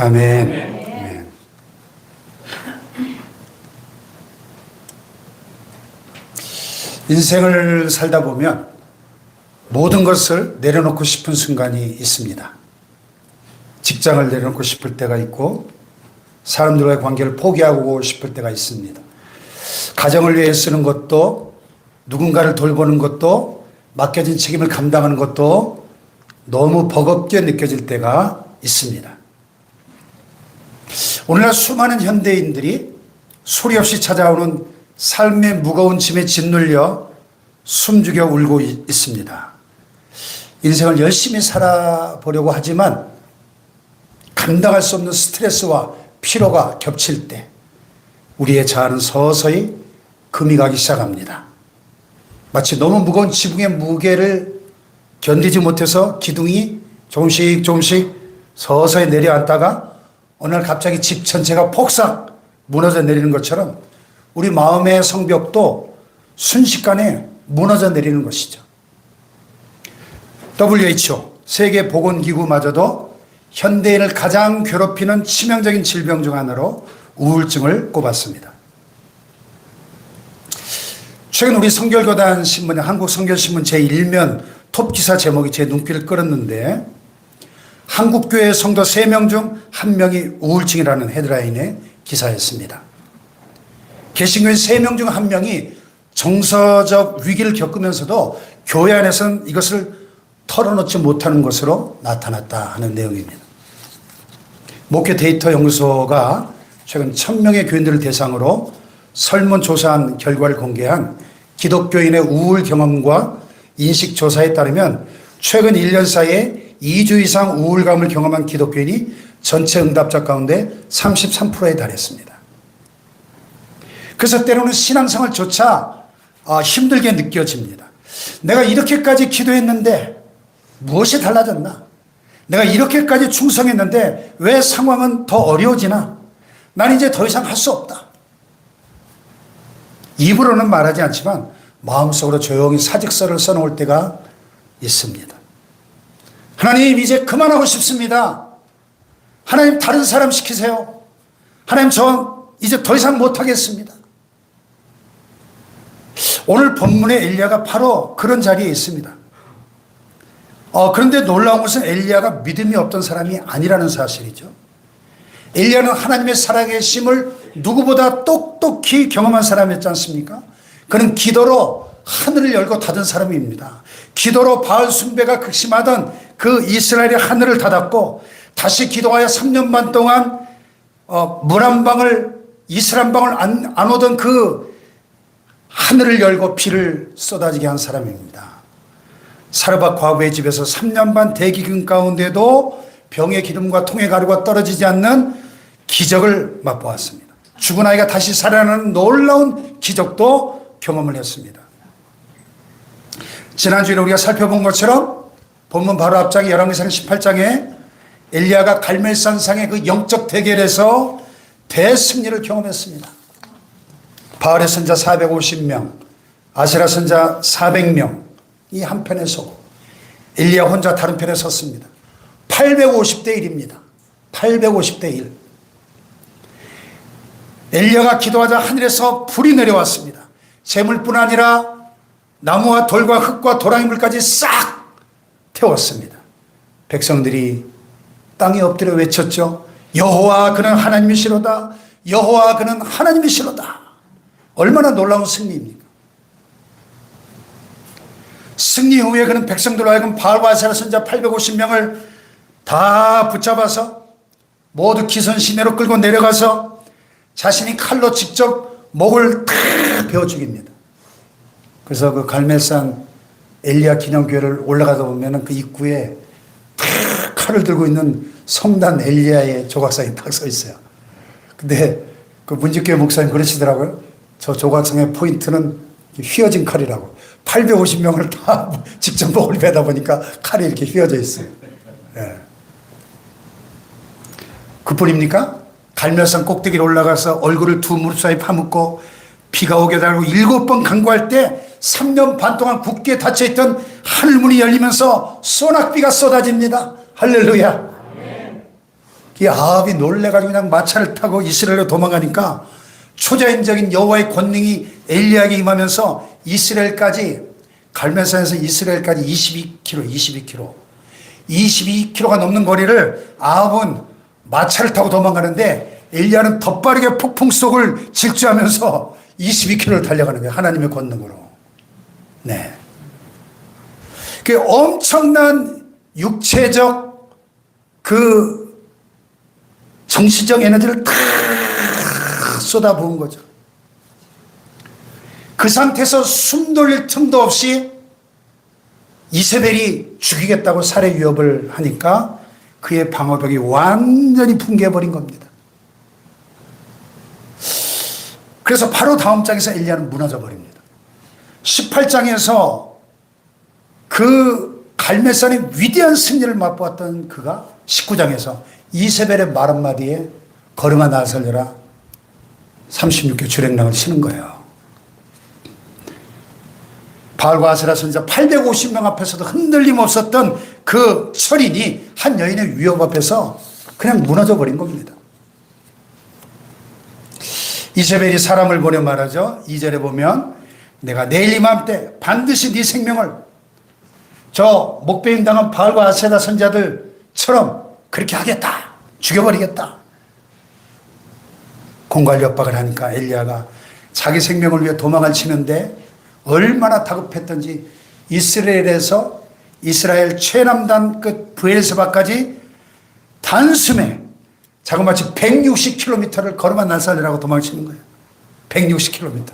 아멘. 아멘. 인생을 살다 보면 모든 것을 내려놓고 싶은 순간이 있습니다. 직장을 내려놓고 싶을 때가 있고 사람들과의 관계를 포기하고 싶을 때가 있습니다. 가정을 위해 쓰는 것도, 누군가를 돌보는 것도, 맡겨진 책임을 감당하는 것도 너무 버겁게 느껴질 때가 있습니다. 오늘날 수많은 현대인들이 소리 없이 찾아오는 삶의 무거운 짐에 짓눌려 숨죽여 울고 있습니다. 인생을 열심히 살아보려고 하지만 감당할 수 없는 스트레스와 피로가 겹칠 때 우리의 자아는 서서히 금이 가기 시작합니다. 마치 너무 무거운 지붕의 무게를 견디지 못해서 기둥이 조금씩 서서히 내려앉다가 어느 날 갑자기 집 전체가 폭삭 무너져 내리는 것처럼 우리 마음의 성벽도 순식간에 무너져 내리는 것이죠. WHO 세계보건기구마저도 현대인을 가장 괴롭히는 치명적인 질병 중 하나로 우울증을 꼽았습니다. 최근 우리 성결교단 신문, 한국성결신문 제1면 톱기사 제목이 제 눈길을 끌었는데 한국교회 성도 3명 중 1명이 우울증이라는 헤드라인의 기사였습니다. 개신교인 3명 중 1명이 정서적 위기를 겪으면서도 교회 안에서는 이것을 털어놓지 못하는 것으로 나타났다 하는 내용입니다. 목회 데이터 연구소가 최근 1000명의 교인들을 대상으로 설문조사한 결과를 공개한 기독교인의 우울 경험과 인식조사에 따르면 최근 1년 사이에 2주 이상 우울감을 경험한 기독교인이 전체 응답자 가운데 33%에 달했습니다. 그래서 때로는 신앙생활조차 힘들게 느껴집니다. 내가 이렇게까지 기도했는데 무엇이 달라졌나? 내가 이렇게까지 충성했는데 왜 상황은 더 어려워지나? 난 이제 더 이상 할 수 없다. 입으로는 말하지 않지만 마음속으로 조용히 사직서를 써놓을 때가 있습니다. 하나님, 이제 그만하고 싶습니다. 하나님, 다른 사람 시키세요. 하나님, 저 이제 더 이상 못하겠습니다. 오늘 본문의 엘리야가 바로 그런 자리에 있습니다. 그런데 놀라운 것은 엘리야가 믿음이 없던 사람이 아니라는 사실이죠. 엘리야는 하나님의 살아계심을 누구보다 똑똑히 경험한 사람이었지 않습니까? 그는 기도로 하늘을 열고 닫은 사람입니다. 기도로 바알 숭배가 극심하던 그 이스라엘의 하늘을 닫았고 다시 기도하여 3년 반 동안 물 한 방울, 이슬 한 방울 안 오던 그 하늘을 열고 비를 쏟아지게 한 사람입니다. 사르밧 과부의 집에서 3년 반 대기근 가운데도 병의 기름과 통의 가루가 떨어지지 않는 기적을 맛보았습니다. 죽은 아이가 다시 살아나는 놀라운 기적도 경험을 했습니다. 지난주에 우리가 살펴본 것처럼 본문 바로 앞장에 열왕기상 18장에 엘리야가 갈멜산상의 그 영적 대결에서 대승리를 경험했습니다. 바알의 선자 450명, 아세라 선자 400명 이 한 편에 서고 엘리야 혼자 다른 편에 섰습니다. 850대 1입니다. 850대 1. 엘리야가 기도하자 하늘에서 불이 내려왔습니다. 재물뿐 아니라 나무와 돌과 흙과 도랑이물까지 싹 태웠습니다. 백성들이 땅에 엎드려 외쳤죠. 여호와 그는 하나님이시로다. 여호와 그는 하나님이시로다. 얼마나 놀라운 승리입니까? 승리 후에 그는 백성들로 하여금 바알과 아세라 선자 850명을 다 붙잡아서 모두 기선 시내로 끌고 내려가서 자신이 칼로 직접 목을 다 베어 죽입니다. 그래서 그 갈멜산 엘리야 기념교회를 올라가다 보면 그 입구에 다 칼을 들고 있는 성단 엘리야의 조각상이 딱 서 있어요. 근데 그 문지교회 목사님 그러시더라고요. 저 조각상의 포인트는 휘어진 칼이라고. 850명을 다 직접 목을 베다 보니까 칼이 이렇게 휘어져 있어요. 네. 그뿐입니까? 갈멜산 꼭대기로 올라가서 얼굴을 두 무릎 사이 파묻고 비가 오게 달고 7번 간구할 때 3년 반 동안 굳게 닫혀있던 하늘문이 열리면서 소낙비가 쏟아집니다. 할렐루야. 이 아합이 놀래가지고 그냥 마차를 타고 이스라엘로 도망가니까 초자연적인 여호와의 권능이 엘리야에게 임하면서 이스라엘까지, 갈멜산에서 이스라엘까지 22km가 넘는 거리를 아합은 마차를 타고 도망가는데 엘리야는 더 빠르게 폭풍 속을 질주하면서 22km를 달려가는 거예요. 하나님의 권능으로. 네. 그 엄청난 육체적 그 정신적 에너지를 다 쏟아부은 거죠. 그 상태에서 숨 돌릴 틈도 없이 이세벨이 죽이겠다고 살해 위협을 하니까 그의 방어벽이 완전히 붕괴해버린 겁니다. 그래서 바로 다음 장에서 엘리야는 무너져 버립니다. 18장에서 그 갈멜산의 위대한 승리를 맛보았던 그가 19장에서 이세벨의 말 한마디에 걸음아 나 살려라 36개 주랭랑을 치는 거예요. 바알과 아세라 선지자 850명 앞에서도 흔들림 없었던 그 철인이 한 여인의 위협 앞에서 그냥 무너져 버린 겁니다. 이세벨이 사람을 보내 말하죠. 2절에 보면 내가 내일 이맘때 반드시 네 생명을 저 목베임 당한 바알과 아세라 선지자들처럼 그렇게 하겠다. 죽여버리겠다. 공갈 협박을 하니까 엘리야가 자기 생명을 위해 도망을 치는데 얼마나 다급했던지 이스라엘에서 이스라엘 최남단 끝 브엘세바까지 단숨에 자그마치 160km를 걸어만 날살이라고 도망치는 거예요. 160km.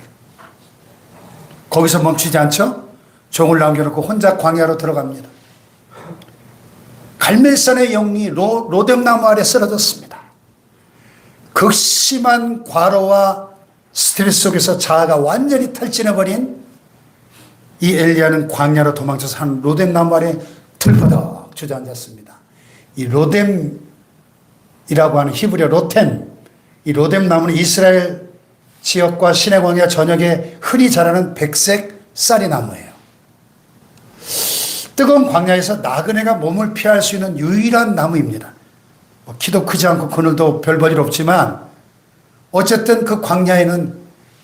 거기서 멈추지 않죠? 종을 남겨놓고 혼자 광야로 들어갑니다. 갈멜산의 영이 로뎀나무 아래 쓰러졌습니다. 극심한 과로와 스트레스 속에서 자아가 완전히 탈진해버린 이 엘리야는 광야로 도망쳐서 한 로뎀나무 아래 들퍼덕 주저앉았습니다. 이 로뎀이라고 하는 히브리어 로템, 이 로뎀나무는 이스라엘 지역과 시내 광야 전역에 흔히 자라는 백색 쌀이나무예요. 뜨거운 광야에서 나그네가 몸을 피할 수 있는 유일한 나무입니다. 키도 크지 않고 그늘도 별 볼일 없지만 어쨌든 그 광야에는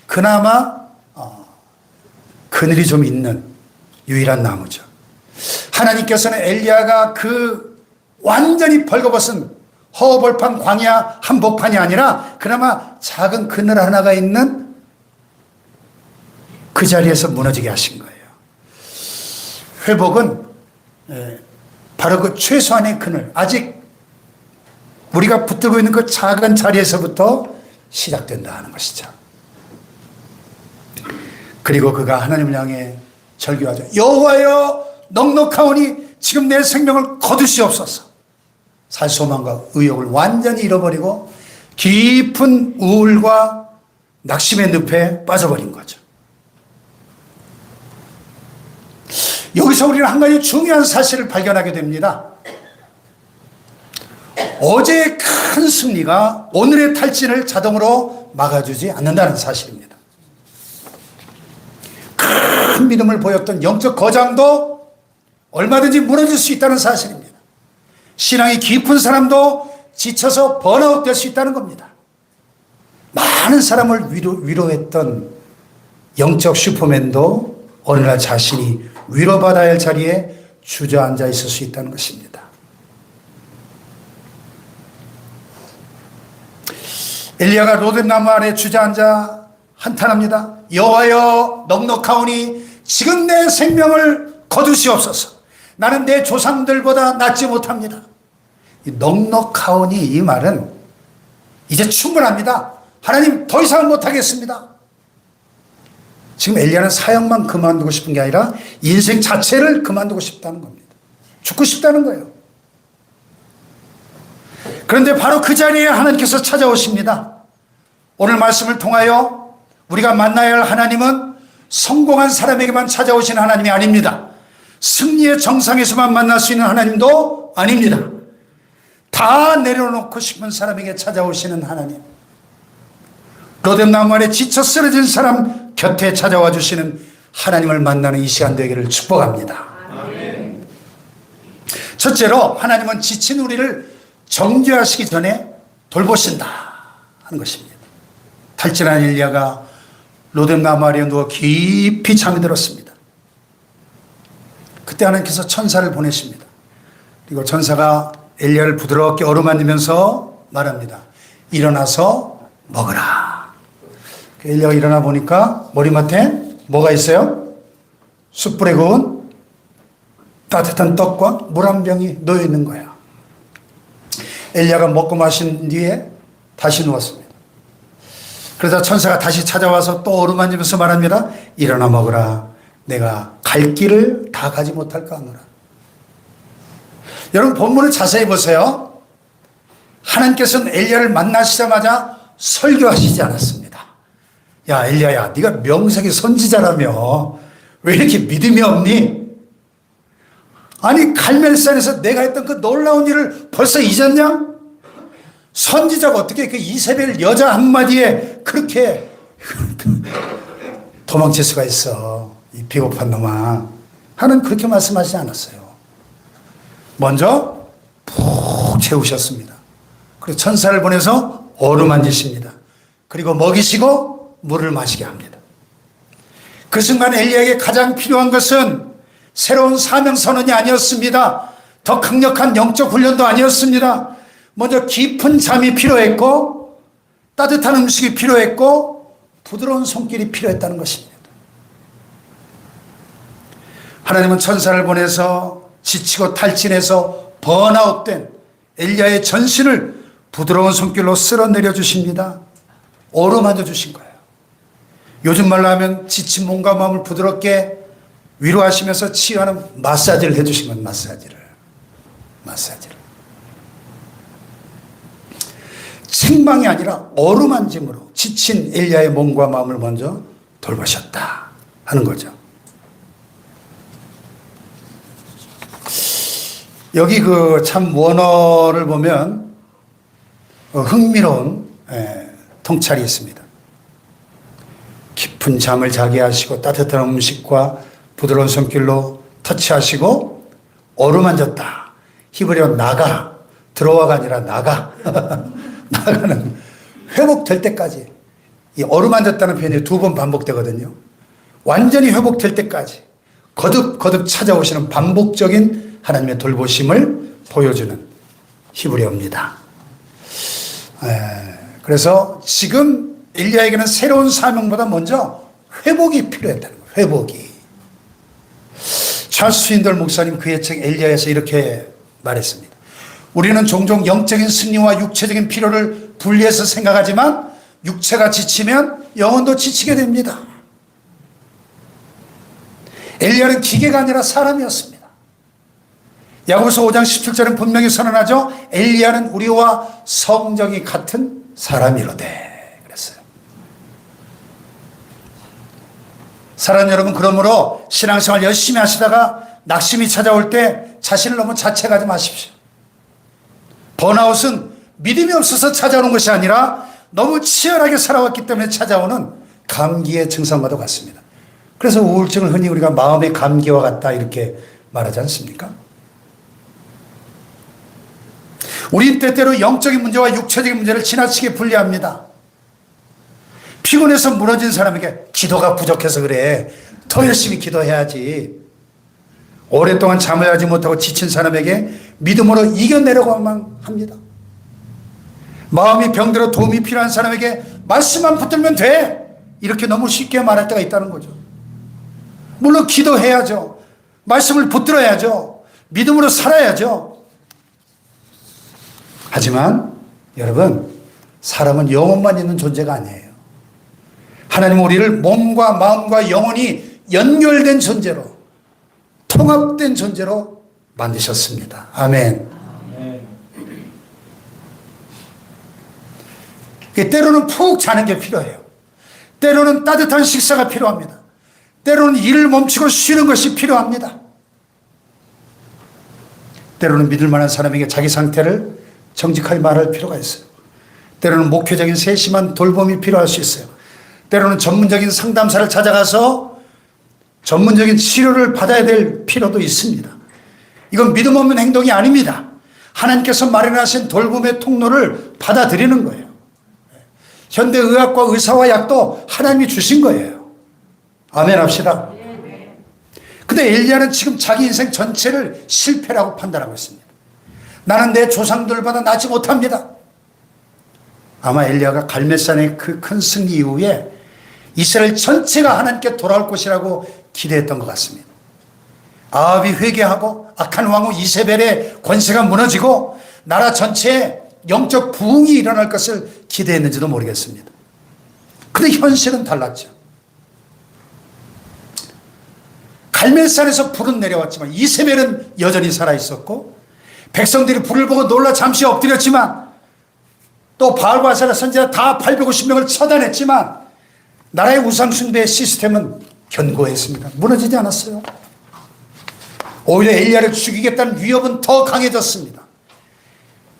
그나마 그늘이 좀 있는 유일한 나무죠. 하나님께서는 엘리야가 그 완전히 벌거벗은 허벌판 광야 한복판이 아니라 그나마 작은 그늘 하나가 있는 그 자리에서 무너지게 하신 거예요. 회복은 바로 그 최소한의 그늘, 아직 우리가 붙들고 있는 그 작은 자리에서부터 시작된다 하는 것이죠. 그리고 그가 하나님을 향해 절규하죠. 여호와여 넉넉하오니 지금 내 생명을 거두시옵소서. 사실 소망과 의욕을 완전히 잃어버리고 깊은 우울과 낙심의 늪에 빠져버린 거죠. 여기서 우리는 한 가지 중요한 사실을 발견하게 됩니다. 어제의 큰 승리가 오늘의 탈진을 자동으로 막아주지 않는다는 사실입니다. 큰 믿음을 보였던 영적 거장도 얼마든지 무너질 수 있다는 사실입니다. 신앙이 깊은 사람도 지쳐서 번아웃 될 수 있다는 겁니다. 많은 사람을 위로했던 영적 슈퍼맨도 어느 날 자신이 위로받아야 할 자리에 주저앉아 있을 수 있다는 것입니다. 엘리야가 로뎀나무 아래 주저앉아 한탄합니다. 여호와여 넉넉하오니 지금 내 생명을 거두시옵소서. 나는 내 조상들보다 낫지 못합니다. 이 넉넉하오니 이 말은 이제 충분합니다. 하나님 더 이상 못하겠습니다. 지금 엘리야는 사역만 그만두고 싶은 게 아니라 인생 자체를 그만두고 싶다는 겁니다. 죽고 싶다는 거예요. 그런데 바로 그 자리에 하나님께서 찾아오십니다. 오늘 말씀을 통하여 우리가 만나야 할 하나님은 성공한 사람에게만 찾아오시는 하나님이 아닙니다. 승리의 정상에서만 만날 수 있는 하나님도 아닙니다. 다 내려놓고 싶은 사람에게 찾아오시는 하나님. 로뎀나무 아래 지쳐 쓰러진 사람 곁에 찾아와 주시는 하나님을 만나는 이 시간 되기를 축복합니다. 아멘. 첫째로 하나님은 지친 우리를 정죄하시기 전에 돌보신다 하는 것입니다. 탈진한 엘리야가 로뎀 나무 아래에 누워 깊이 잠이 들었습니다. 그때 하나님께서 천사를 보내십니다. 그리고 천사가 엘리야를 부드럽게 어루만지면서 말합니다. 일어나서 먹으라. 엘리야가 일어나 보니까 머리맡에 뭐가 있어요? 숯불에 구운 따뜻한 떡과 물 한 병이 놓여 있는 거야. 엘리야가 먹고 마신 뒤에 다시 누웠습니다. 그러다 천사가 다시 찾아와서 또 어루만지면서 말합니다. 일어나 먹으라. 내가 갈 길을 다 가지 못할까 하노라. 여러분 본문을 자세히 보세요. 하나님께서는 엘리야를 만나시자마자 설교하시지 않았습니다. 야 엘리야야, 네가 명색이 선지자라며 왜 이렇게 믿음이 없니? 아니 갈멜산에서 내가 했던 그 놀라운 일을 벌써 잊었냐? 선지자가 어떻게 그 이세벨 여자 한마디에 그렇게 도망칠 수가 있어, 이 비겁한 놈아. 하나님 그렇게 말씀하시지 않았어요. 먼저 푹 채우셨습니다. 그리고 천사를 보내서 어루만지십니다. 그리고 먹이시고 물을 마시게 합니다. 그 순간 엘리야에게 가장 필요한 것은 새로운 사명 선언이 아니었습니다. 더 강력한 영적 훈련도 아니었습니다. 먼저 깊은 잠이 필요했고 따뜻한 음식이 필요했고 부드러운 손길이 필요했다는 것입니다. 하나님은 천사를 보내서 지치고 탈진해서 번아웃된 엘리야의 전신을 부드러운 손길로 쓸어내려 주십니다. 어루만져 주신 거예요. 요즘 말로 하면 지친 몸과 마음을 부드럽게 위로하시면서 치유하는 마사지를 해주신 건 마사지를. 책망이 아니라 어루만짐으로 지친 엘리야의 몸과 마음을 먼저 돌보셨다 하는 거죠. 여기 그 참 원어를 보면 흥미로운 통찰이 있습니다. 깊은 잠을 자게 하시고 따뜻한 음식과 부드러운 손길로 터치하시고 어루만졌다. 히브리어 나가, 들어와가 아니라 나가. 나가는 회복될 때까지. 이 어루만졌다는 표현이 2번 반복되거든요. 완전히 회복될 때까지 거듭 찾아오시는 반복적인 하나님의 돌보심을 보여주는 히브리어입니다. 그래서 지금 엘리야에게는 새로운 사명보다 먼저 회복이 필요했다는 거예요. 회복이. 찰스 스윈덜 목사님 그의 책 엘리야에서 이렇게 말했습니다. 우리는 종종 영적인 승리와 육체적인 필요를 분리해서 생각하지만 육체가 지치면 영혼도 지치게 됩니다. 엘리야는 기계가 아니라 사람이었습니다. 야고보서 5장 17절은 분명히 선언하죠. 엘리야는 우리와 성정이 같은 사람이로되 그랬어요. 사랑하는 여러분, 그러므로 신앙생활 열심히 하시다가 낙심이 찾아올 때 자신을 너무 자책하지 마십시오. 번아웃은 믿음이 없어서 찾아오는 것이 아니라 너무 치열하게 살아왔기 때문에 찾아오는 감기의 증상과도 같습니다. 그래서 우울증을 흔히 우리가 마음의 감기와 같다 이렇게 말하지 않습니까? 우린 때때로 영적인 문제와 육체적인 문제를 지나치게 분리합니다. 피곤해서 무너진 사람에게 기도가 부족해서 그래, 더 열심히 기도해야지. 오랫동안 잠을 자지 못하고 지친 사람에게 믿음으로 이겨내려고만 합니다. 마음이 병들어 도움이 필요한 사람에게 말씀만 붙들면 돼, 이렇게 너무 쉽게 말할 때가 있다는 거죠. 물론 기도해야죠. 말씀을 붙들어야죠. 믿음으로 살아야죠. 하지만 여러분, 사람은 영혼만 있는 존재가 아니에요. 하나님은 우리를 몸과 마음과 영혼이 연결된 존재로, 통합된 존재로 만드셨습니다. 아멘. 때로는 푹 자는 게 필요해요. 때로는 따뜻한 식사가 필요합니다. 때로는 일을 멈추고 쉬는 것이 필요합니다. 때로는 믿을 만한 사람에게 자기 상태를 정직하게 말할 필요가 있어요. 때로는 목회적인 세심한 돌봄이 필요할 수 있어요. 때로는 전문적인 상담사를 찾아가서 전문적인 치료를 받아야 될 필요도 있습니다. 이건 믿음 없는 행동이 아닙니다. 하나님께서 마련하신 돌봄의 통로를 받아들이는 거예요. 현대의학과 의사와 약도 하나님이 주신 거예요. 아멘 합시다. 근데 엘리야는 지금 자기 인생 전체를 실패라고 판단하고 있습니다. 나는 내 조상들보다 낫지 못합니다. 아마 엘리야가 갈멜산의 그 큰 승리 이후에 이스라엘 전체가 하나님께 돌아올 것이라고 기대했던 것 같습니다. 아합이 회개하고 악한 왕후 이세벨의 권세가 무너지고 나라 전체에 영적 부흥이 일어날 것을 기대했는지도 모르겠습니다. 그런데 현실은 달랐죠. 갈멜산에서 불은 내려왔지만 이세벨은 여전히 살아있었고 백성들이 불을 보고 놀라 잠시 엎드렸지만 또 바알과 아세라 선지자 다 850명을 처단했지만 나라의 우상숭배의 시스템은 견고했습니다. 무너지지 않았어요. 오히려 엘리야를 죽이겠다는 위협은 더 강해졌습니다.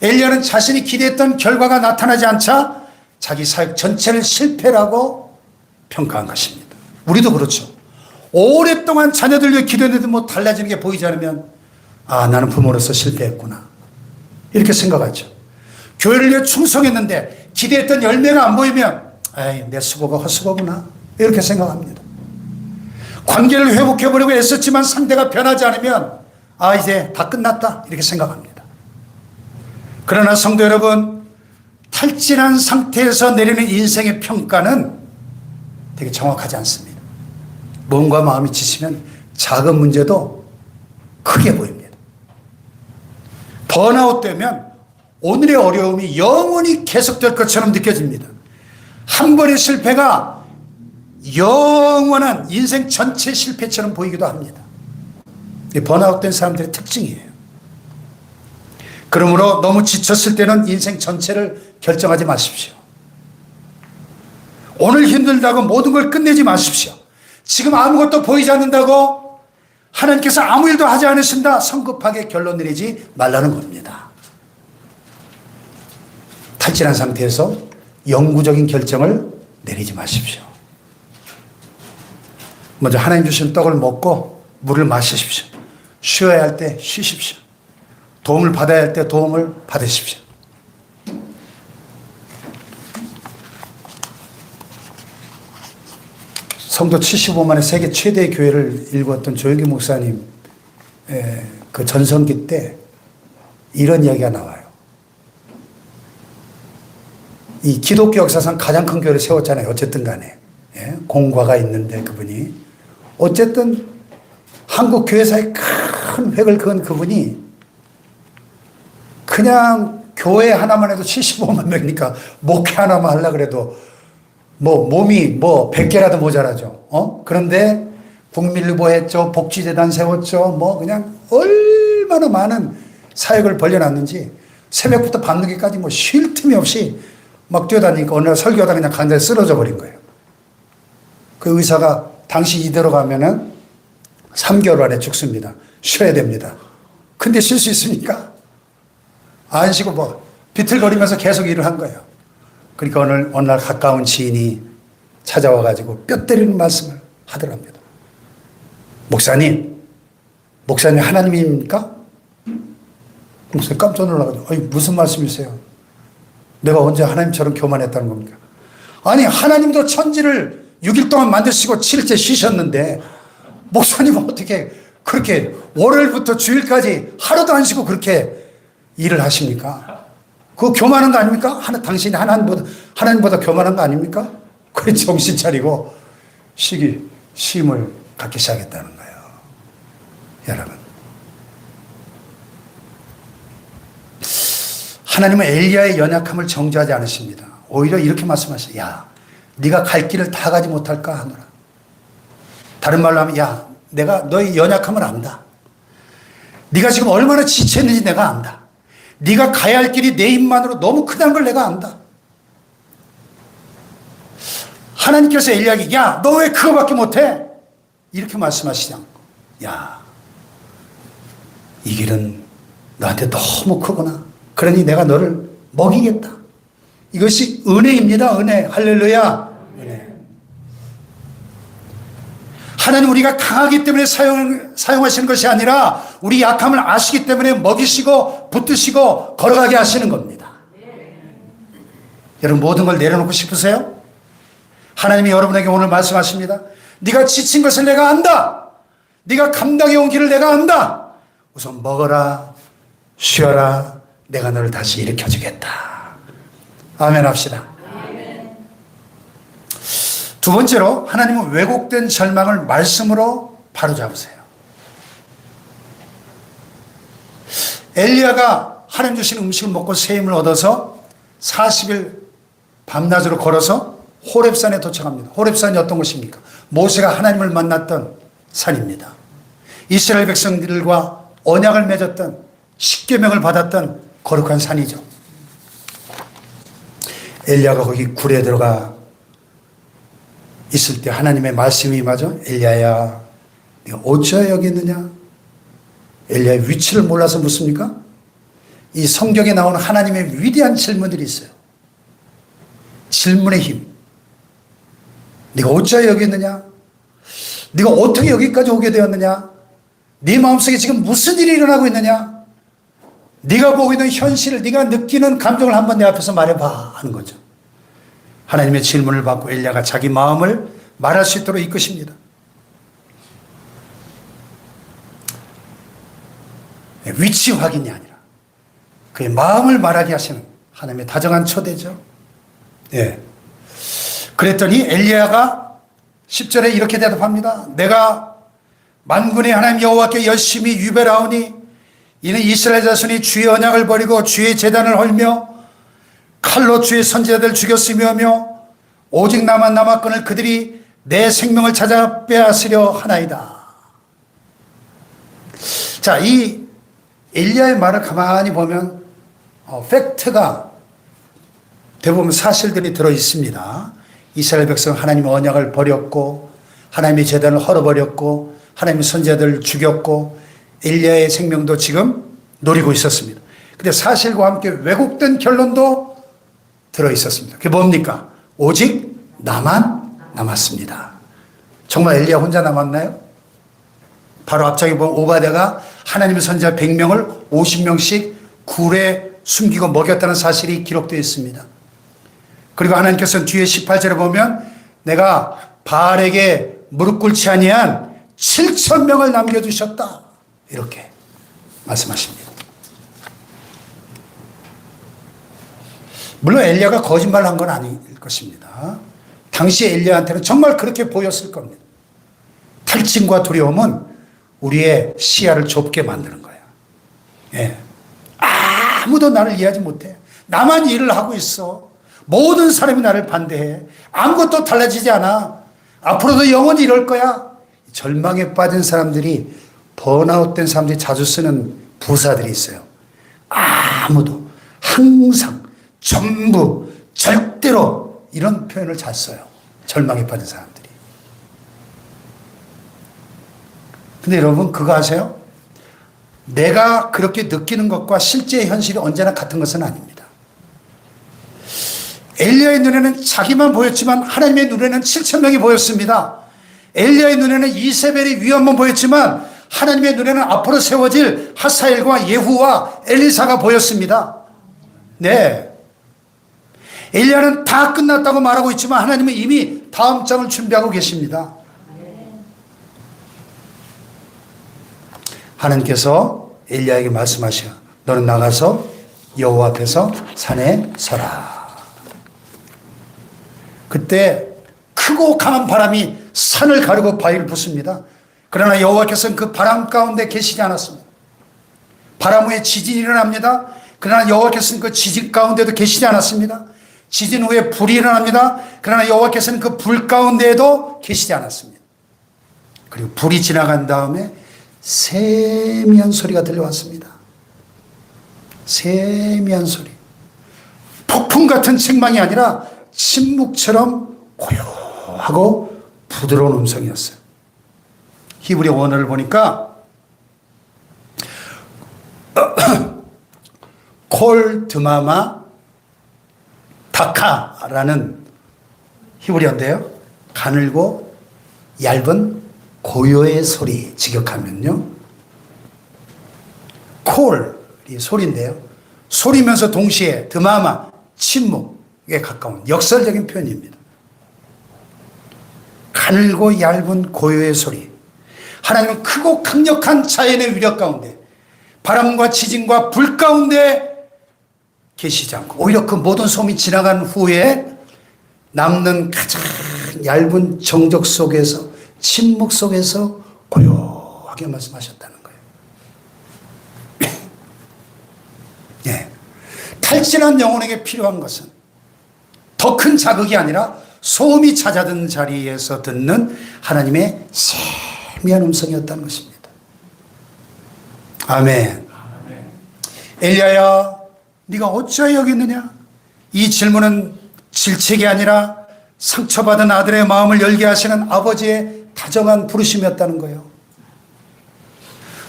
엘리야는 자신이 기대했던 결과가 나타나지 않자 자기 사역 전체를 실패라고 평가한 것입니다. 우리도 그렇죠. 오랫동안 자녀들 위해 기도했는데 뭐 달라지는 게 보이지 않으면 아, 나는 부모로서 실패했구나 이렇게 생각하죠. 교회를 위해 충성했는데 기대했던 열매가 안 보이면 에이, 내 수고가 헛수고구나 이렇게 생각합니다. 관계를 회복해보려고 애썼지만 상대가 변하지 않으면 아, 이제 다 끝났다 이렇게 생각합니다. 그러나 성도 여러분, 탈진한 상태에서 내리는 인생의 평가는 되게 정확하지 않습니다. 몸과 마음이 지치면 작은 문제도 크게 보입니다. 번아웃 되면 오늘의 어려움이 영원히 계속될 것처럼 느껴집니다. 한 번의 실패가 영원한 인생 전체 실패처럼 보이기도 합니다. 이 번아웃된 사람들의 특징이에요. 그러므로 너무 지쳤을 때는 인생 전체를 결정하지 마십시오. 오늘 힘들다고 모든 걸 끝내지 마십시오. 지금 아무것도 보이지 않는다고 하나님께서 아무 일도 하지 않으신다 성급하게 결론 내리지 말라는 겁니다. 탈진한 상태에서 영구적인 결정을 내리지 마십시오. 먼저 하나님 주신 떡을 먹고 물을 마시십시오. 쉬어야 할 때 쉬십시오. 도움을 받아야 할 때 도움을 받으십시오. 성도 75만의 세계 최대의 교회를 일구었던 조영기 목사님 그 전성기 때 이런 이야기가 나와요. 이 기독교 역사상 가장 큰 교회를 세웠잖아요. 어쨌든 간에. 공과가 있는데 그분이. 어쨌든 한국 교회사에 큰 획을 그은 그분이 그냥 교회 하나만 해도 75만 명이니까 목회 하나만 하려고 그래도 뭐 몸이 뭐 100개라도 모자라죠. 그런데 국민일보 했죠. 복지재단 세웠죠. 뭐 그냥 얼마나 많은 사역을 벌려놨는지 새벽부터 밤늦게까지 뭐 쉴 틈이 없이 막 뛰어다니니까 어느 날 설교하다 그냥 강단에 쓰러져 버린 거예요. 그 의사가 당시 이대로 가면은 3개월 안에 죽습니다. 쉬어야 됩니다. 근데 쉴 수 있습니까? 안 쉬고 뭐 비틀거리면서 계속 일을 한 거예요. 그러니까 어느 날 가까운 지인이 찾아와가지고 뼈 때리는 말씀을 하더랍니다. 목사님 하나님입니까? 목사님 깜짝 놀라가지고 아니 무슨 말씀이세요? 내가 언제 하나님처럼 교만했다는 겁니까? 아니 하나님도 천지를 6일 동안 만드시고 7일째 쉬셨는데 목사님은 어떻게 그렇게 월요일부터 주일까지 하루도 안 쉬고 그렇게 일을 하십니까? 그거 교만한 거 아닙니까? 당신이 하나님보다 교만한 거 아닙니까? 그래 정신 차리고 쉼을 갖기 시작했다는 거예요. 여러분, 하나님은 엘리야의 연약함을 정죄하지 않으십니다. 오히려 이렇게 말씀하셔요. 야, 네가 갈 길을 다 가지 못할까 하노라. 다른 말로 하면 야, 내가 너의 연약함을 안다. 네가 지금 얼마나 지쳤는지 내가 안다. 네가 가야 할 길이 내 힘만으로 너무 크다는 걸 내가 안다. 하나님께서 엘리야에게 야, 너 왜 그거밖에 못해? 이렇게 말씀하시지 않고 야, 이 길은 너한테 너무 크구나. 그러니 내가 너를 먹이겠다. 이것이 은혜입니다. 은혜. 할렐루야. 은혜. 하나님 우리가 강하기 때문에 사용하시는 것이 아니라 우리 약함을 아시기 때문에 먹이시고 붙드시고 걸어가게 하시는 겁니다. 여러분 모든 걸 내려놓고 싶으세요? 하나님이 여러분에게 오늘 말씀하십니다. 네가 지친 것을 내가 안다. 네가 감당해온 길을 내가 안다. 우선 먹어라, 쉬어라. 내가 너를 다시 일으켜주겠다. 아멘 합시다. 두 번째로 하나님은 왜곡된 절망을 말씀으로 바로잡으세요. 엘리야가 하나님 주신 음식을 먹고 새 힘을 얻어서 40일 밤낮으로 걸어서 호렙산에 도착합니다. 호렙산이 어떤 곳입니까? 모세가 하나님을 만났던 산입니다. 이스라엘 백성들과 언약을 맺었던 십계명을 받았던 거룩한 산이죠. 엘리야가 거기 굴에 들어가 있을 때 하나님의 말씀이 임하죠. 엘리야야, 네가 어찌하여 여기 있느냐? 엘리야의 위치를 몰라서 묻습니까? 이 성경에 나오는 하나님의 위대한 질문들이 있어요. 질문의 힘. 네가 어찌하여 여기 있느냐? 네가 어떻게 여기까지 오게 되었느냐? 네 마음속에 지금 무슨 일이 일어나고 있느냐? 네가 보고 있는 현실을, 네가 느끼는 감정을 한번 내 앞에서 말해봐 하는 거죠. 하나님의 질문을 받고 엘리야가 자기 마음을 말할 수 있도록 이끄십니다. 위치 확인이 아니라 그의 마음을 말하게 하시는 하나님의 다정한 초대죠. 예. 그랬더니 엘리야가 10절에 이렇게 대답합니다. 내가 만군의 하나님 여호와께 열심히 유배하오니 이는 이스라엘 자손이 주의 언약을 버리고 주의 제단을 헐며 칼로 주의 선지자들을 죽였으며 오직 나만 남았거늘 그들이 내 생명을 찾아 빼앗으려 하나이다. 자, 이 엘리야의 말을 가만히 보면 팩트가 대부분 사실들이 들어 있습니다. 이스라엘 백성 하나님의 언약을 버렸고 하나님의 제단을 헐어버렸고 하나님의 선지자들을 죽였고 엘리야의 생명도 지금 노리고 있었습니다. 근데 사실과 함께 왜곡된 결론도 들어 있었습니다. 그게 뭡니까? 오직 나만 남았습니다. 정말 엘리야 혼자 남았나요? 바로 앞장에 보면 오바댜가 하나님의 선지자 100명을 50명씩 굴에 숨기고 먹였다는 사실이 기록되어 있습니다. 그리고 하나님께서는 뒤에 18절에 보면 내가 바알에게 무릎 꿇지 아니한 7,000명을 남겨두셨다. 이렇게 말씀하십니다. 물론 엘리야가 거짓말을 한 건 아닐 것입니다. 당시 엘리야한테는 정말 그렇게 보였을 겁니다. 탈진과 두려움은 우리의 시야를 좁게 만드는 거예요. 예. 아무도 나를 이해하지 못해. 나만 일을 하고 있어. 모든 사람이 나를 반대해. 아무것도 달라지지 않아. 앞으로도 영원히 이럴 거야. 절망에 빠진 사람들이, 번아웃된 사람들이 자주 쓰는 부사들이 있어요. 아무도, 항상, 전부, 절대로 이런 표현을 잘 써요. 절망에 빠진 사람들이. 근데 여러분 그거 아세요? 내가 그렇게 느끼는 것과 실제의 현실이 언제나 같은 것은 아닙니다. 엘리야의 눈에는 자기만 보였지만 하나님의 눈에는 7,000명이 보였습니다. 엘리야의 눈에는 이세벨의 위험만 보였지만 하나님의 눈에는 앞으로 세워질 하사엘과 예후와 엘리사가 보였습니다. 네. 엘리야는 다 끝났다고 말하고 있지만 하나님은 이미 다음 장을 준비하고 계십니다. 하나님께서 엘리야에게 말씀하셔. 너는 나가서 여호와 앞에서 산에 서라. 그때 크고 강한 바람이 산을 가르고 바위를 부숩니다. 그러나 여호와께서는 그 바람 가운데 계시지 않았습니다. 바람 후에 지진이 일어납니다. 그러나 여호와께서는 그 지진 가운데도 계시지 않았습니다. 지진 후에 불이 일어납니다. 그러나 여호와께서는 그 불 가운데에도 계시지 않았습니다. 그리고 불이 지나간 다음에 세미한 소리가 들려왔습니다. 세미한 소리. 폭풍 같은 책망이 아니라 침묵처럼 고요하고 부드러운 음성이었어요. 히브리 원어를 보니까 콜 드마마 다카라는 히브리어인데요. 가늘고 얇은 고요의 소리 직역하면요. 콜이 소리인데요. 소리면서 동시에 드마마, 침묵에 가까운 역설적인 표현입니다. 가늘고 얇은 고요의 소리. 하나님은 크고 강력한 자연의 위력 가운데 바람과 지진과 불 가운데 계시지 않고 오히려 그 모든 소음이 지나간 후에 남는 가장 얇은 정적 속에서 침묵 속에서 고요하게 말씀하셨다는 거예요. 예. 탈진한 영혼에게 필요한 것은 더 큰 자극이 아니라 소음이 잦아든 자리에서 듣는 하나님의 세미한 음성이었다는 것입니다. 아멘. 엘리야야, 네가 어찌하여 여기 있느냐? 이 질문은 질책이 아니라 상처받은 아들의 마음을 열게 하시는 아버지의 다정한 부르심이었다는 거예요.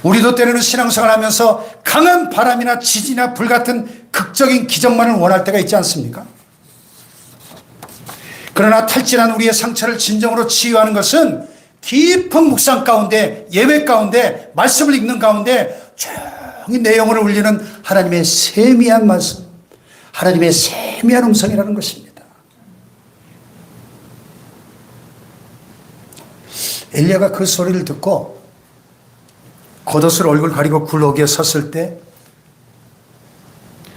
우리도 때로는 신앙생활 하면서 강한 바람이나 지진이나 불 같은 극적인 기적만을 원할 때가 있지 않습니까? 그러나 탈진한 우리의 상처를 진정으로 치유하는 것은 깊은 묵상 가운데, 예배 가운데, 말씀을 읽는 가운데 조용히 내 영혼을 울리는 하나님의 세미한 말씀, 하나님의 세미한 음성이라는 것입니다. 엘리야가 그 소리를 듣고 겉옷을 얼굴 가리고 굴러오기에 섰을 때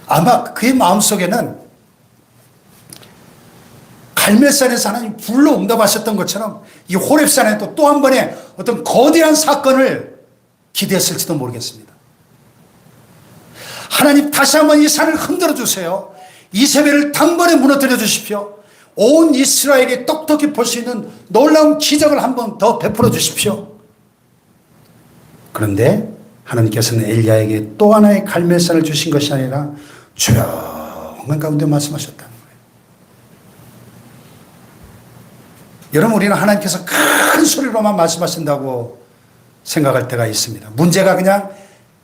아마 그의 마음속에는 갈멜산에서 하나님 불로 응답하셨던 것처럼 이 호렙산에 또 한 번의 어떤 거대한 사건을 기대했을지도 모르겠습니다. 하나님 다시 한번 이 산을 흔들어 주세요. 이세벨을 단번에 무너뜨려 주십시오. 온 이스라엘이 똑똑히 볼 수 있는 놀라운 기적을 한 번 더 베풀어 주십시오. 그런데 하나님께서는 엘리야에게 또 하나의 갈멜산을 주신 것이 아니라 조용한 가운데 말씀하셨다는 거예요. 여러분, 우리는 하나님께서 큰 소리로만 말씀하신다고 생각할 때가 있습니다. 문제가 그냥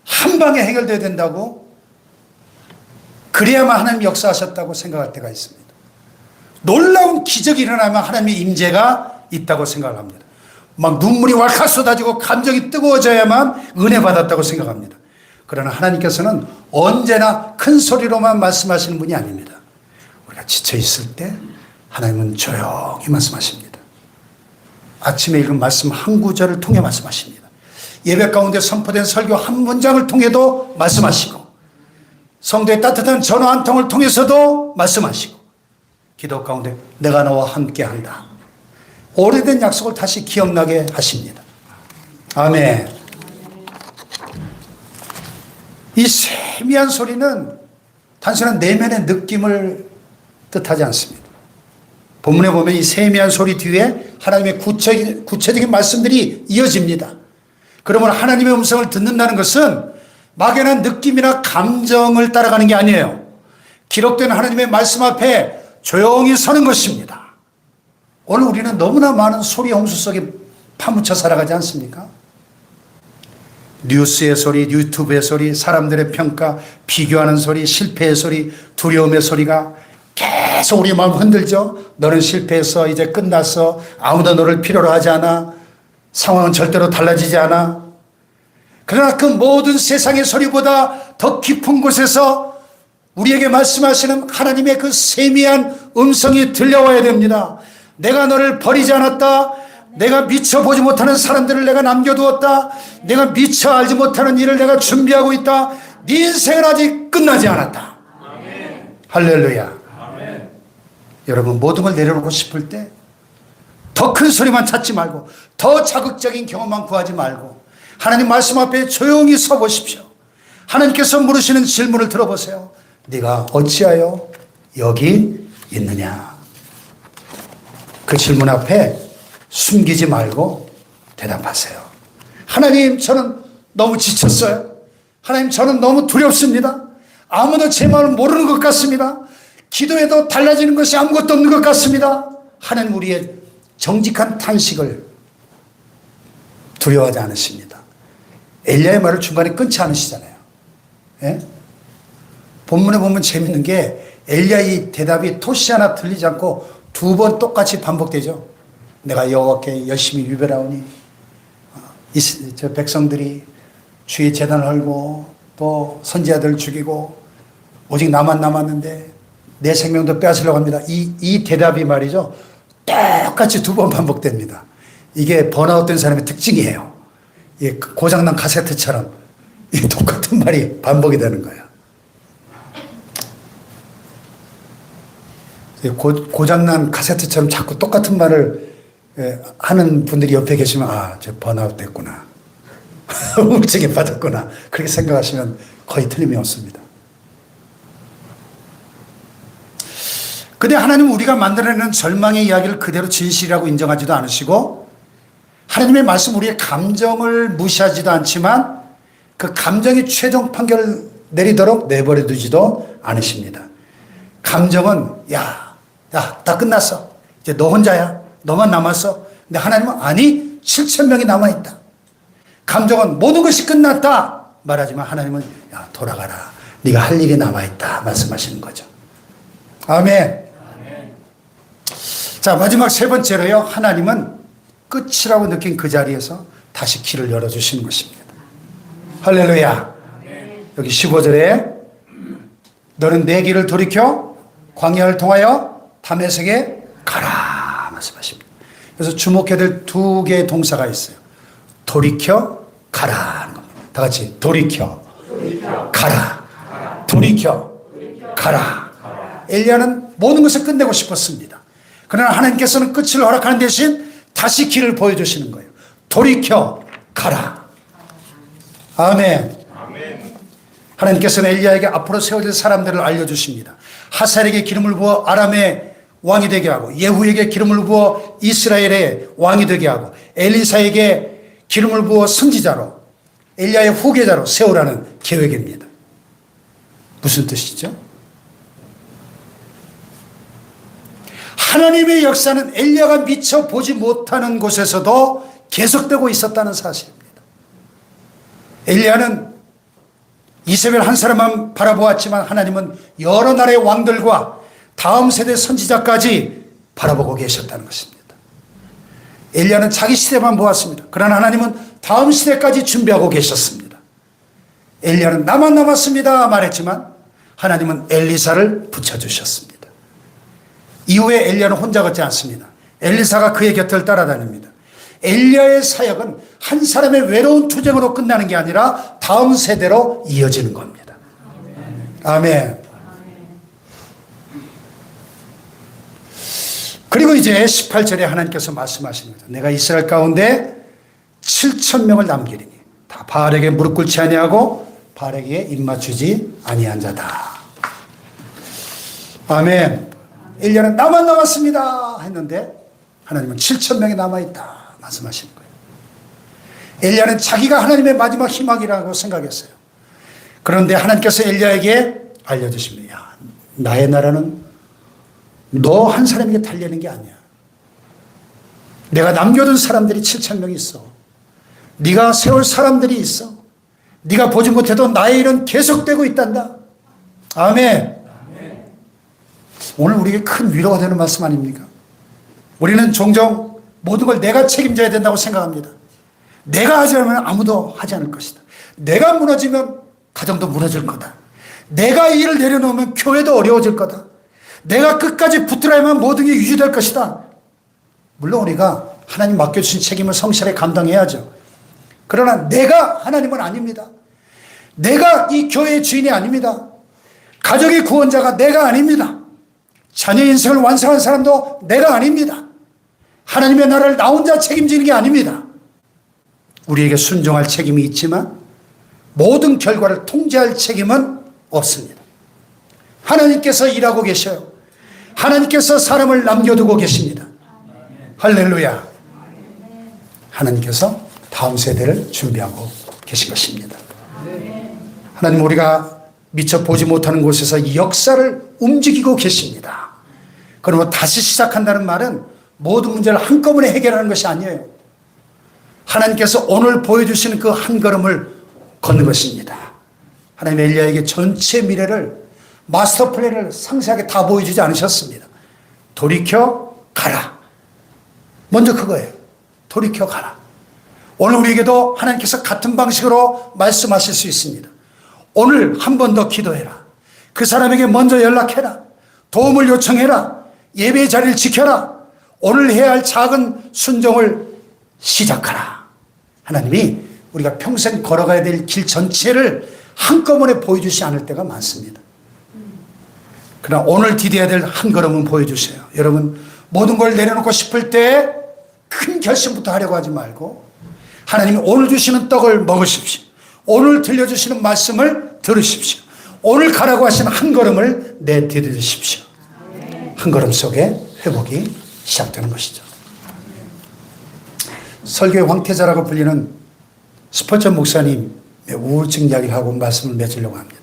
한 방에 해결돼야 된다고, 그래야만 하나님 역사하셨다고 생각할 때가 있습니다. 놀라운 기적이 일어나면 하나님의 임재가 있다고 생각을 합니다. 막 눈물이 왈칵 쏟아지고 감정이 뜨거워져야만 은혜 받았다고 생각합니다. 그러나 하나님께서는 언제나 큰 소리로만 말씀하시는 분이 아닙니다. 우리가 지쳐 있을 때 하나님은 조용히 말씀하십니다. 아침에 읽은 말씀 한 구절을 통해 말씀하십니다. 예배 가운데 선포된 설교 한 문장을 통해도 말씀하시고, 성도의 따뜻한 전화 한 통을 통해서도 말씀하시고, 기도 가운데 내가 너와 함께한다, 오래된 약속을 다시 기억나게 하십니다. 아멘. 이 세미한 소리는 단순한 내면의 느낌을 뜻하지 않습니다. 본문에 보면 이 세미한 소리 뒤에 하나님의 구체적인 말씀들이 이어집니다. 그러면 하나님의 음성을 듣는다는 것은 막연한 느낌이나 감정을 따라가는 게 아니에요. 기록된 하나님의 말씀 앞에 조용히 서는 것입니다. 오늘 우리는 너무나 많은 소리 홍수 속에 파묻혀 살아가지 않습니까? 뉴스의 소리, 유튜브의 소리, 사람들의 평가, 비교하는 소리, 실패의 소리, 두려움의 소리가 계속 우리 마음을 흔들죠. 너는 실패해서 이제 끝났어. 아무도 너를 필요로 하지 않아. 상황은 절대로 달라지지 않아. 그러나 그 모든 세상의 소리보다 더 깊은 곳에서 우리에게 말씀하시는 하나님의 그 세미한 음성이 들려와야 됩니다. 내가 너를 버리지 않았다. 내가 미처 보지 못하는 사람들을 내가 남겨두었다. 내가 미처 알지 못하는 일을 내가 준비하고 있다. 네 인생은 아직 끝나지 않았다. 아멘. 할렐루야. 아멘. 여러분, 모든 걸 내려놓고 싶을 때 더 큰 소리만 찾지 말고, 더 자극적인 경험만 구하지 말고 하나님 말씀 앞에 조용히 서 보십시오. 하나님께서 물으시는 질문을 들어보세요. 네가 어찌하여 여기 있느냐? 그 질문 앞에 숨기지 말고 대답하세요. 하나님, 저는 너무 지쳤어요. 하나님, 저는 너무 두렵습니다. 아무도 제 마음을 모르는 것 같습니다. 기도해도 달라지는 것이 아무것도 없는 것 같습니다. 하나님, 우리의 정직한 탄식을 두려워하지 않으십니다. 엘리야의 말을 중간에 끊지 않으시잖아요. 예? 본문에 보면 재밌는 게 엘리야의 대답이 토시 하나 틀리지 않고 두 번 똑같이 반복되죠. 내가 여호와께 열심히 유별하오니 저 백성들이 주의 재단을 헐고 또 선지자들 죽이고 오직 나만 남았는데 내 생명도 빼앗으려고 합니다. 이 대답이 말이죠. 똑같이 두 번 반복됩니다. 이게 번아웃된 사람의 특징이에요. 고장난 카세트처럼 똑같은 말이 반복이 되는 거예요. 고장난 카세트처럼 자꾸 똑같은 말을 하는 분들이 옆에 계시면 저 번아웃 됐구나. 우울증에 빠졌구나. 그렇게 생각하시면 거의 틀림이 없습니다. 근데 하나님은 우리가 만들어내는 절망의 이야기를 그대로 진실이라고 인정하지도 않으시고 하나님의 말씀 우리의 감정을 무시하지도 않지만 그 감정이 최종 판결을 내리도록 내버려 두지도 않으십니다. 감정은 다 끝났어. 이제 너 혼자야. 너만 남았어. 근데 하나님은 아니 7천 명이 남아있다. 감정은 모든 것이 끝났다 말하지만 하나님은 돌아가라. 네가 할 일이 남아있다 말씀하시는 거죠. 아멘. 자, 마지막 세 번째로요. 하나님은 끝이라고 느낀 그 자리에서 다시 길을 열어주시는 것입니다. 할렐루야. 여기 15절에 너는 내 길을 돌이켜 광야를 통하여 다메섹에 가라 말씀하십니다. 그래서 주목해야 될 두 개의 동사가 있어요. 돌이켜 가라 하는 겁니다. 다 같이 돌이켜 가라. 돌이켜 가라. 엘리야는 모든 것을 끝내고 싶었습니다. 그러나 하나님께서는 끝을 허락하는 대신 다시 길을 보여주시는 거예요. 돌이켜 가라. 아멘. 하나님께서는 엘리야에게 앞으로 세워질 사람들을 알려주십니다. 하살에게 기름을 부어 아람의 왕이 되게 하고 예후에게 기름을 부어 이스라엘의 왕이 되게 하고 엘리사에게 기름을 부어 선지자로 엘리야의 후계자로 세우라는 계획입니다. 무슨 뜻이죠? 하나님의 역사는 엘리야가 미처 보지 못하는 곳에서도 계속되고 있었다는 사실입니다. 엘리야는 이세벨 한 사람만 바라보았지만 하나님은 여러 나라의 왕들과 다음 세대 선지자까지 바라보고 계셨다는 것입니다. 엘리야는 자기 시대만 보았습니다. 그러나 하나님은 다음 시대까지 준비하고 계셨습니다. 엘리야는 나만 남았습니다 말했지만 하나님은 엘리사를 붙여주셨습니다. 이후에 엘리야는 혼자 걷지 않습니다. 엘리사가 그의 곁을 따라다닙니다. 엘리야의 사역은 한 사람의 외로운 투쟁으로 끝나는 게 아니라 다음 세대로 이어지는 겁니다. 아멘. 그리고 이제 18절에 하나님께서 말씀하시는 거죠. 내가 이스라엘 가운데 7천 명을 남기리니 다 바알에게 무릎 꿇지 아니하고 바알에게 입 맞추지 아니한 자다. 아멘. 엘리야는 나만 남았습니다 했는데 하나님은 7천 명이 남아있다 말씀하시는 거예요. 엘리야는 자기가 하나님의 마지막 희망이라고 생각했어요. 그런데 하나님께서 엘리야에게 알려주십니다. 야, 나의 나라는 너 한 사람에게 달리는 게 아니야. 내가 남겨둔 사람들이 7천 명이 있어. 네가 세울 사람들이 있어. 네가 보지 못해도 나의 일은 계속되고 있단다. 아멘. 오늘 우리에게 큰 위로가 되는 말씀 아닙니까? 우리는 종종 모든 걸 내가 책임져야 된다고 생각합니다. 내가 하지 않으면 아무도 하지 않을 것이다. 내가 무너지면 가정도 무너질 거다. 내가 이 일을 내려놓으면 교회도 어려워질 거다. 내가 끝까지 붙들어야만 모든 게 유지될 것이다. 물론 우리가 하나님 맡겨주신 책임을 성실하게 감당해야죠. 그러나 내가 하나님은 아닙니다. 내가 이 교회의 주인이 아닙니다. 가족의 구원자가 내가 아닙니다. 자녀 인생을 완성한 사람도 내가 아닙니다. 하나님의 나라를 나 혼자 책임지는 게 아닙니다. 우리에게 순종할 책임이 있지만 모든 결과를 통제할 책임은 없습니다. 하나님께서 일하고 계셔요. 하나님께서 사람을 남겨두고 계십니다. 할렐루야. 하나님께서 다음 세대를 준비하고 계신 것입니다. 하나님 우리가 미처 보지 못하는 곳에서 역사를 움직이고 계십니다. 그러면 다시 시작한다는 말은 모든 문제를 한꺼번에 해결하는 것이 아니에요. 하나님께서 오늘 보여주시는 그 한 걸음을 걷는 것입니다. 하나님 엘리야에게 전체 미래를 마스터 플랜을 상세하게 다 보여주지 않으셨습니다. 돌이켜 가라. 먼저 그거예요. 돌이켜 가라. 오늘 우리에게도 하나님께서 같은 방식으로 말씀하실 수 있습니다. 오늘 한 번 더 기도해라. 그 사람에게 먼저 연락해라. 도움을 요청해라. 예배의 자리를 지켜라. 오늘 해야 할 작은 순종을 시작하라. 하나님이 우리가 평생 걸어가야 될 길 전체를 한꺼번에 보여주지 않을 때가 많습니다. 그러나 오늘 디뎌야 될 한 걸음은 보여주세요. 여러분, 모든 걸 내려놓고 싶을 때 큰 결심부터 하려고 하지 말고 하나님이 오늘 주시는 떡을 먹으십시오. 오늘 들려주시는 말씀을 들으십시오. 오늘 가라고 하시는 한 걸음을 내디디십시오. 한 걸음 속에 회복이 시작되는 것이죠. 설교의 황태자라고 불리는 스펄전 목사님의 우울증 이야기를 하고 말씀을 맺으려고 합니다.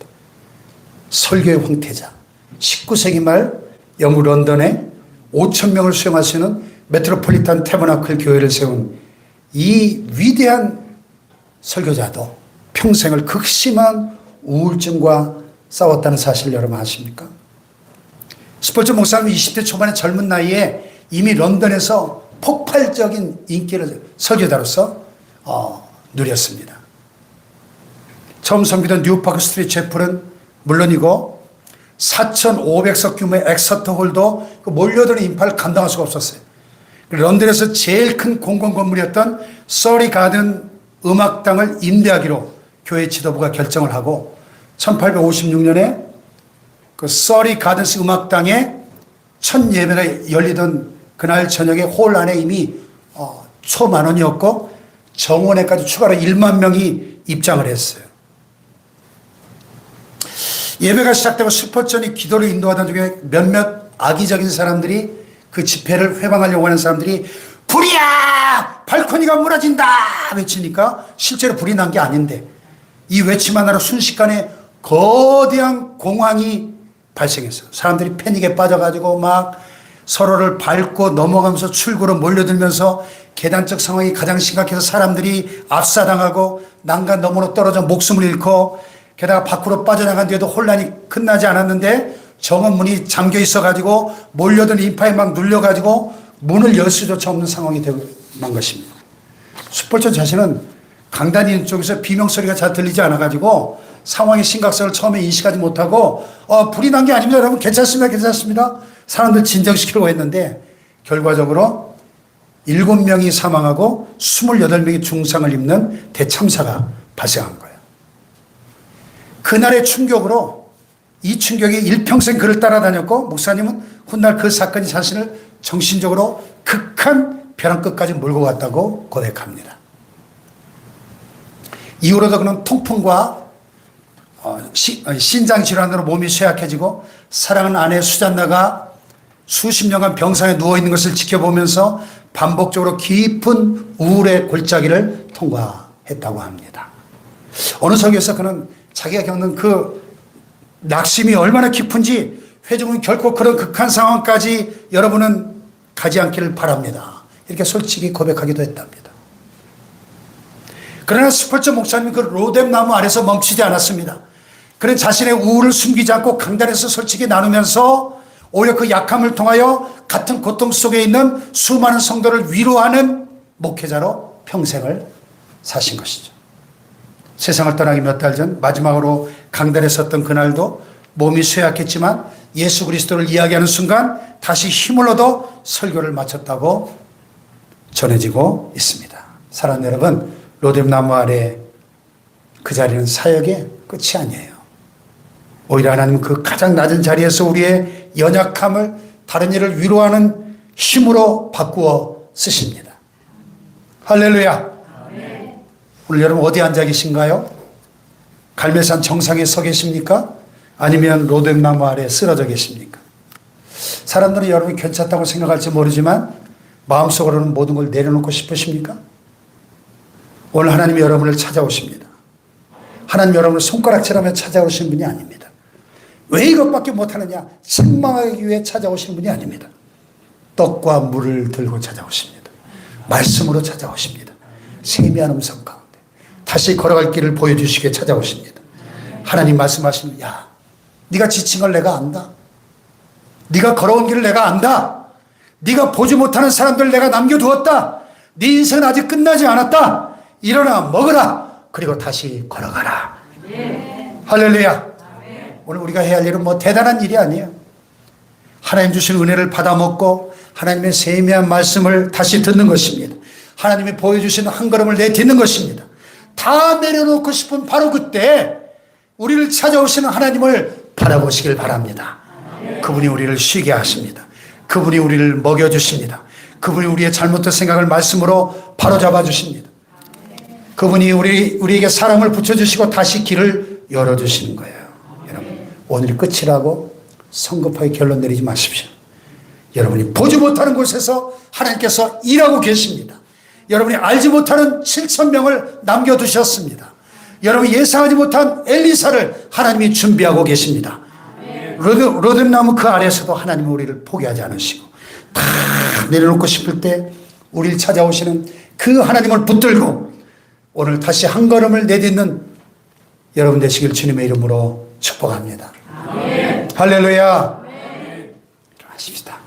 설교의 황태자. 19세기 말 영국 런던에 5,000명을 수용할 수 있는 메트로폴리탄 태버나클 교회를 세운 이 위대한 설교자도 평생을 극심한 우울증과 싸웠다는 사실을 여러분 아십니까? 스펄전 목사님은 20대 초반의 젊은 나이에 이미 런던에서 폭발적인 인기를 설교자로서 누렸습니다. 처음 섬기던 뉴파크 스트리트 채플은 물론이고 4,500석 규모의 엑서터 홀도 그 몰려드는 인파를 감당할 수가 없었어요. 런던에서 제일 큰 공공 건물이었던 서리 가든 음악당을 임대하기로 교회 지도부가 결정을 하고 1856년에 그 서리 가든스 음악당의 첫 예배가 열리던 그날 저녁에 홀 안에 이미 초만원이었고 정원에까지 추가로 1만 명이 입장을 했어요. 예배가 시작되고 스펄전이 기도를 인도하던 중에 몇몇 악의적인 사람들이 그 집회를 회방하려고 하는 사람들이 불이야! 발코니가 무너진다! 외치니까 실제로 불이 난 게 아닌데 이 외침 하나로 순식간에 거대한 공황이 발생했어요. 사람들이 패닉에 빠져가지고 막 서로를 밟고 넘어가면서 출구로 몰려들면서 계단적 상황이 가장 심각해서 사람들이 압사당하고 난간 너머로 떨어져 목숨을 잃고 게다가 밖으로 빠져나간 뒤에도 혼란이 끝나지 않았는데 정원 문이 잠겨 있어가지고 몰려든 인파에 막 눌려가지고 문을 열 수조차 없는 상황이 되고 만 것입니다. 스펄전 자신은 강단이 있는 쪽에서 비명소리가 잘 들리지 않아가지고 상황의 심각성을 처음에 인식하지 못하고 불이 난 게 아닙니다. 여러분 괜찮습니다. 괜찮습니다. 사람들 진정시키려고 했는데 결과적으로 7명이 사망하고 28명이 중상을 입는 대참사가 발생한 거예요. 그날의 충격으로 이 충격이 일평생 그를 따라다녔고 목사님은 훗날 그 사건이 자신을 정신적으로 극한 벼랑 끝까지 몰고 갔다고 고백합니다. 이후로도 그는 통풍과 신장 질환으로 몸이 쇠약해지고 사랑하는 아내 수잔나가 수십 년간 병상에 누워있는 것을 지켜보면서 반복적으로 깊은 우울의 골짜기를 통과했다고 합니다. 어느 설교에서 그는 자기가 겪는 그 낙심이 얼마나 깊은지 회중은 결코 그런 극한 상황까지 여러분은 가지 않기를 바랍니다. 이렇게 솔직히 고백하기도 했답니다. 그러나 스펄전 목사님은 그 로뎀 나무 아래서 멈추지 않았습니다. 그는 자신의 우울을 숨기지 않고 강단에서 솔직히 나누면서 오히려 그 약함을 통하여 같은 고통 속에 있는 수많은 성도를 위로하는 목회자로 평생을 사신 것이죠. 세상을 떠나기 몇 달 전 마지막으로 강단에 섰던 그날도 몸이 쇠약했지만 예수 그리스도를 이야기하는 순간 다시 힘을 얻어 설교를 마쳤다고 전해지고 있습니다. 사랑하는 여러분, 로뎀 나무 아래 그 자리는 사역의 끝이 아니에요. 오히려 하나님은 그 가장 낮은 자리에서 우리의 연약함을 다른 이를 위로하는 힘으로 바꾸어 쓰십니다. 할렐루야. 오늘 여러분 어디 앉아 계신가요? 갈매산 정상에 서 계십니까? 아니면 로뎀 나무 아래 쓰러져 계십니까? 사람들은 여러분이 괜찮다고 생각할지 모르지만 마음속으로는 모든 걸 내려놓고 싶으십니까? 오늘 하나님이 여러분을 찾아오십니다. 하나님 여러분을 손가락질하며 찾아오신 분이 아닙니다. 왜 이것밖에 못하느냐? 책망하기 위해 찾아오신 분이 아닙니다. 떡과 물을 들고 찾아오십니다. 말씀으로 찾아오십니다. 세미한 음성 가운데 다시 걸어갈 길을 보여주시게 찾아오십니다. 하나님 말씀하시는, 야, 네가 지친 걸 내가 안다. 네가 걸어온 길을 내가 안다. 네가 보지 못하는 사람들 내가 남겨두었다. 네 인생은 아직 끝나지 않았다. 일어나 먹으라. 그리고 다시 걸어가라. 할렐루야. 오늘 우리가 해야 할 일은 뭐 대단한 일이 아니에요. 하나님 주신 은혜를 받아 먹고 하나님의 세미한 말씀을 다시 듣는 것입니다. 하나님이 보여주신 한 걸음을 내딛는 것입니다. 다 내려놓고 싶은 바로 그때 우리를 찾아오시는 하나님을 바라보시길 바랍니다. 그분이 우리를 쉬게 하십니다. 그분이 우리를 먹여주십니다. 그분이 우리의 잘못된 생각을 말씀으로 바로잡아 주십니다. 그분이 우리에게 사랑을 붙여주시고 다시 길을 열어주시는 거예요. 여러분, 오늘이 끝이라고 성급하게 결론 내리지 마십시오. 여러분이 보지 못하는 곳에서 하나님께서 일하고 계십니다. 여러분이 알지 못하는 7,000명을 남겨두셨습니다. 여러분이 예상하지 못한 엘리사를 하나님이 준비하고 계십니다. 로뎀나무 그 아래에서도 하나님은 우리를 포기하지 않으시고 다 내려놓고 싶을 때 우리를 찾아오시는 그 하나님을 붙들고 오늘 다시 한 걸음을 내딛는 여러분 되시길 주님의 이름으로 축복합니다. 아멘. 할렐루야. 일어나십시다.